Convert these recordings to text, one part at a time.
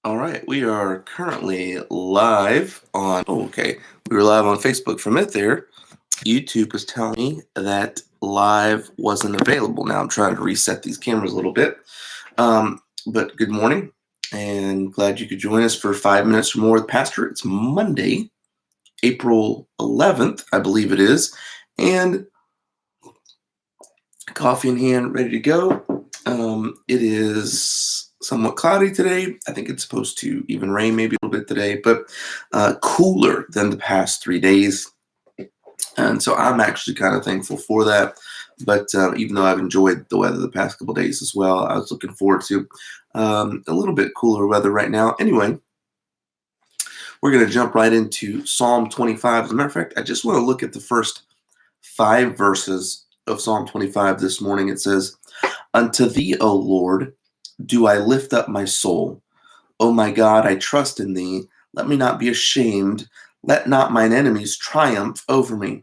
All right, we are currently live on. Oh, okay. We were live on Facebook from it there. YouTube was telling me that live wasn't available. Now I'm trying to reset these cameras a little bit. But good morning and glad you could join us for 5 minutes or more with Pastor. It's Monday, April 11th, I believe it is. And coffee in hand, ready to go. It is somewhat cloudy today. I think it's supposed to even rain maybe a little bit today, but cooler than the past 3 days. And so I'm actually kind of thankful for that. But even though I've enjoyed the weather the past couple days as well, I was looking forward to a little bit cooler weather right now. Anyway, we're going to jump right into Psalm 25. As a matter of fact, I just want to look at the first 5 verses of Psalm 25 this morning. It says, "Unto thee, O Lord, do I lift up my soul. O my God, I trust in thee. Let me not be ashamed. Let not mine enemies triumph over me.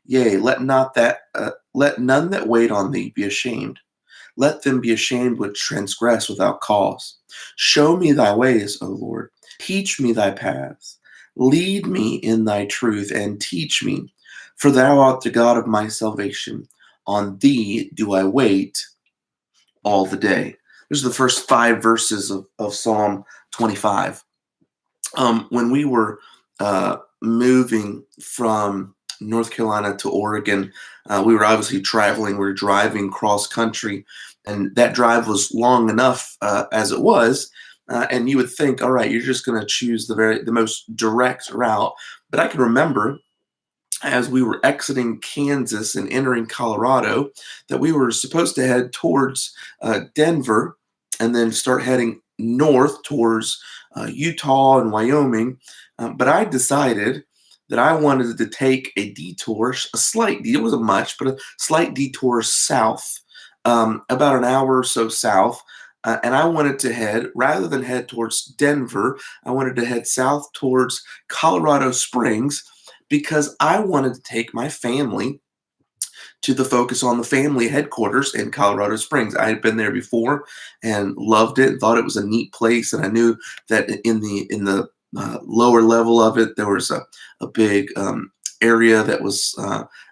Yea, let none that wait on thee be ashamed. Let them be ashamed which transgress without cause. Show me thy ways, O Lord. Teach me thy paths. Lead me in thy truth and teach me. For thou art the God of my salvation. On thee do I wait all the day." These are the first 5 verses of Psalm 25. When we were moving from North Carolina to Oregon, we were obviously traveling. We were driving cross country, and that drive was long enough as it was. And you would think, all right, you're just going to choose the most direct route. But I can remember as we were exiting Kansas and entering Colorado that we were supposed to head towards Denver and then start heading north towards Utah and Wyoming. But I decided that I wanted to take a detour, a slight detour, it wasn't much, but a slight detour south, about an hour or so south. And I wanted to head, rather than head towards Denver, I wanted to head south towards Colorado Springs because I wanted to take my family to the Focus on the Family headquarters in Colorado Springs. I had been there before and loved it and thought it was a neat place. And I knew that in the lower level of it, there was a big area that was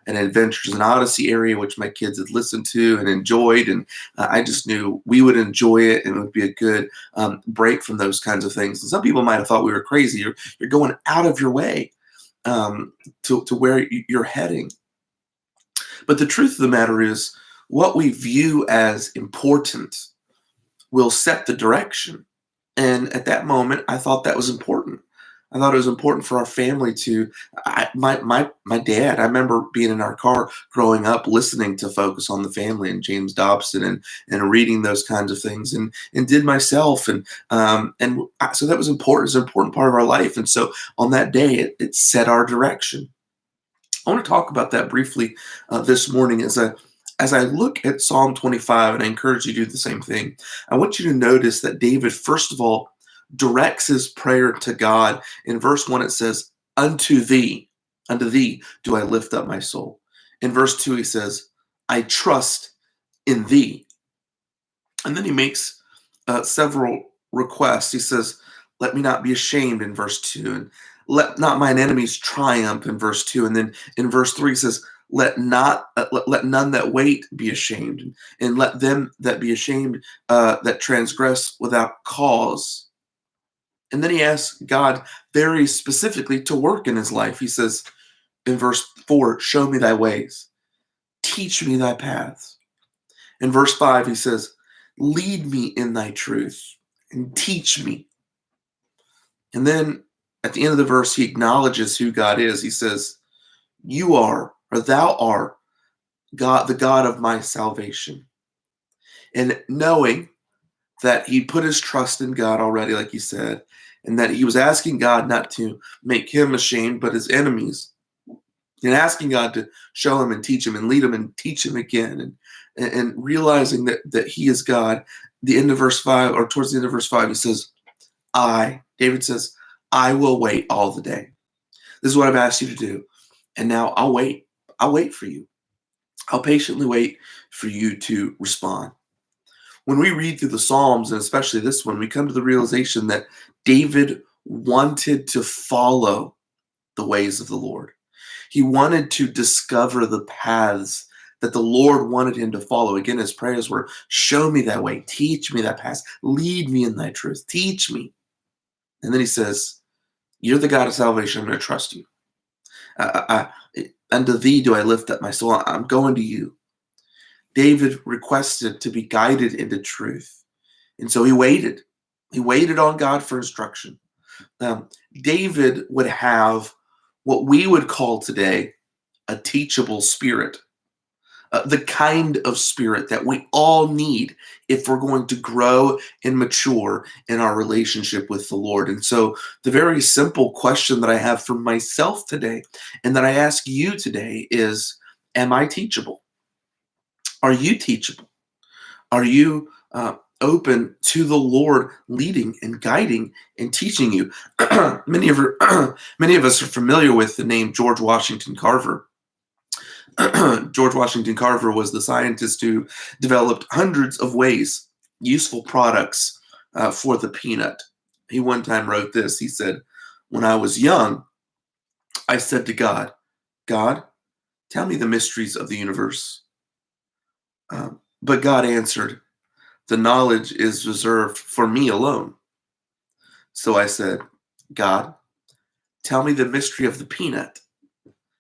an Adventures in Odyssey area, which my kids had listened to and enjoyed. And I just knew we would enjoy it and it would be a good break from those kinds of things. And some people might have thought we were crazy. You're going out of your way to where you're heading. But the truth of the matter is, what we view as important will set the direction. And at that moment, I thought that was important. I thought it was important for our family to. My dad. I remember being in our car growing up, listening to Focus on the Family and James Dobson and reading those kinds of things, and did myself, so that was important. It's an important part of our life, and so on that day, it set our direction. I want to talk about that briefly this morning as I look at Psalm 25, and I encourage you to do the same thing. I want you to notice that David, first of all, directs his prayer to God. In verse 1, it says, unto thee do I lift up my soul. In verse 2, he says, I trust in thee. And then he makes several requests. He says, let me not be ashamed in verse 2, and let not mine enemies triumph in verse 2. And then in verse 3 he says, let none that wait be ashamed, and let them that be ashamed that transgress without cause. And then he asks God very specifically to work in his life. He says in verse 4, show me thy ways, teach me thy paths. In verse 5 he says, lead me in thy truth and teach me. And then at the end of the verse, he acknowledges who God is. He says, you are, or thou art, God, the God of my salvation. And knowing that he put his trust in God already, like he said, and that he was asking God not to make him ashamed, but his enemies, and asking God to show him and teach him and lead him and teach him again, and realizing that he is God. The end of verse 5, or towards the end of verse 5, he says, David says, I will wait all the day. This is what I've asked you to do. And now I'll wait. I'll wait for you. I'll patiently wait for you to respond. When we read through the Psalms, and especially this one, we come to the realization that David wanted to follow the ways of the Lord. He wanted to discover the paths that the Lord wanted him to follow. Again, his prayers were, show me that way, teach me that path, lead me in thy truth, teach me. And then he says, you're the God of salvation, I'm going to trust you. Unto thee do I lift up my soul. I'm going to you. David requested to be guided into truth. And so he waited. He waited on God for instruction. David would have what we would call today a teachable spirit, the kind of spirit that we all need if we're going to grow and mature in our relationship with the Lord. And so the very simple question that I have for myself today and that I ask you today is, am I teachable? Are you teachable? Are you open to the Lord leading and guiding and teaching you? Many of us are familiar with the name George Washington Carver. George Washington Carver was the scientist who developed hundreds of useful products for the peanut. He one time wrote this. He said, when I was young, I said to God, God, tell me the mysteries of the universe. But God answered, the knowledge is reserved for me alone. So I said, God, tell me the mystery of the peanut.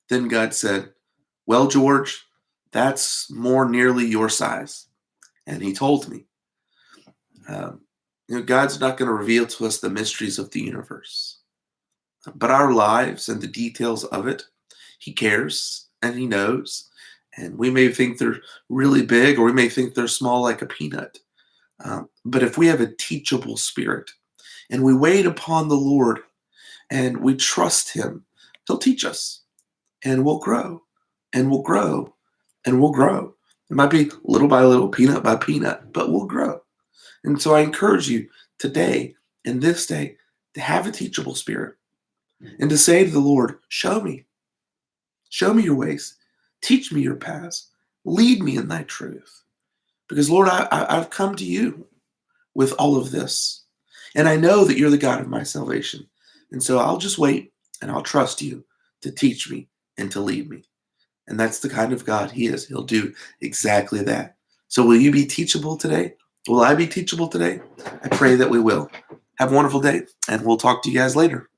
Then God said, well, George, that's more nearly your size. And he told me, God's not going to reveal to us the mysteries of the universe, but our lives and the details of it, he cares and he knows. And we may think they're really big, or we may think they're small like a peanut. But if we have a teachable spirit and we wait upon the Lord and we trust him, he'll teach us and we'll grow and we'll grow and we'll grow. It might be little by little, peanut by peanut, but we'll grow. And so I encourage you today and this day to have a teachable spirit and to say to the Lord, show me your ways, teach me your paths, lead me in thy truth. Because Lord, I've come to you with all of this. And I know that you're the God of my salvation. And so I'll just wait and I'll trust you to teach me and to lead me. And that's the kind of God he is. He'll do exactly that. So will you be teachable today? Will I be teachable today? I pray that we will. Have a wonderful day, and we'll talk to you guys later.